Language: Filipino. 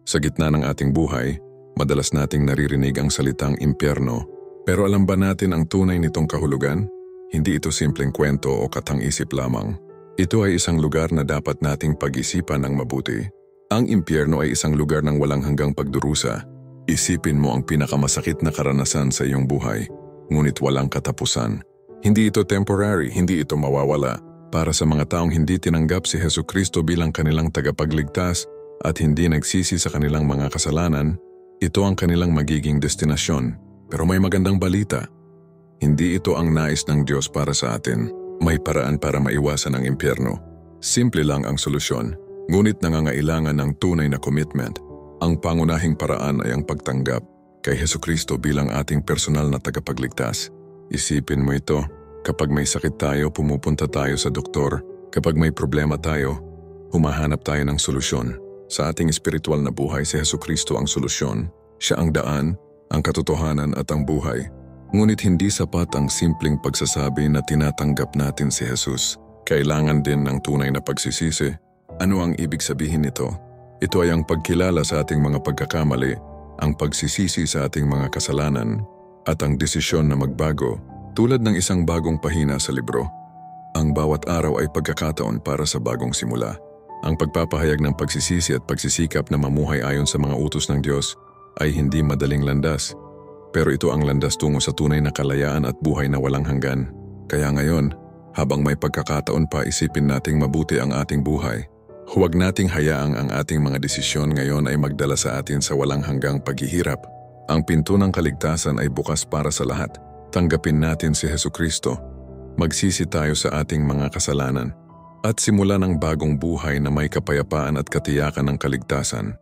Sa gitna ng ating buhay, madalas nating naririnig ang salitang impyerno. Pero alam ba natin ang tunay nitong kahulugan? Hindi ito simpleng kwento o katang-isip lamang. Ito ay isang lugar na dapat nating pag-isipan ng mabuti. Ang impyerno ay isang lugar ng walang hanggang pagdurusa. Isipin mo ang pinakamasakit na karanasan sa iyong buhay, ngunit walang katapusan. Hindi ito temporary, hindi ito mawawala. Para sa mga taong hindi tinanggap si Jesucristo bilang kanilang tagapagligtas at hindi nagsisi sa kanilang mga kasalanan, ito ang kanilang magiging destinasyon. Pero may magandang balita. Hindi ito ang nais ng Diyos para sa atin. May paraan para maiwasan ang impyerno. Simple lang ang solusyon, ngunit nangangailangan ng tunay na commitment. Ang pangunahing paraan ay ang pagtanggap kay Jesucristo bilang ating personal na tagapagligtas. Isipin mo ito, kapag may sakit tayo, pumupunta tayo sa doktor. Kapag may problema tayo, humahanap tayo ng solusyon. Sa ating espiritual na buhay, si Jesucristo ang solusyon. Siya ang daan, ang katotohanan at ang buhay. Ngunit hindi sapat ang simpleng pagsasabi na tinatanggap natin si Jesus. Kailangan din ng tunay na pagsisisi. Ano ang ibig sabihin nito? Ito ay ang pagkilala sa ating mga pagkakamali, ang pagsisisi sa ating mga kasalanan, at ang desisyon na magbago, tulad ng isang bagong pahina sa libro. Ang bawat araw ay pagkakataon para sa bagong simula. Ang pagpapahayag ng pagsisisi at pagsisikap na mamuhay ayon sa mga utos ng Diyos ay hindi madaling landas. Pero ito ang landas tungo sa tunay na kalayaan at buhay na walang hanggan. Kaya ngayon, habang may pagkakataon pa, isipin nating mabuti ang ating buhay. Huwag nating hayaang ang ating mga desisyon ngayon ay magdala sa atin sa walang hanggang paghihirap. Ang pinto ng kaligtasan ay bukas para sa lahat. Tanggapin natin si Jesucristo. Magsisi tayo sa ating mga kasalanan. At simulan ang bagong buhay na may kapayapaan at katiyakan ng kaligtasan.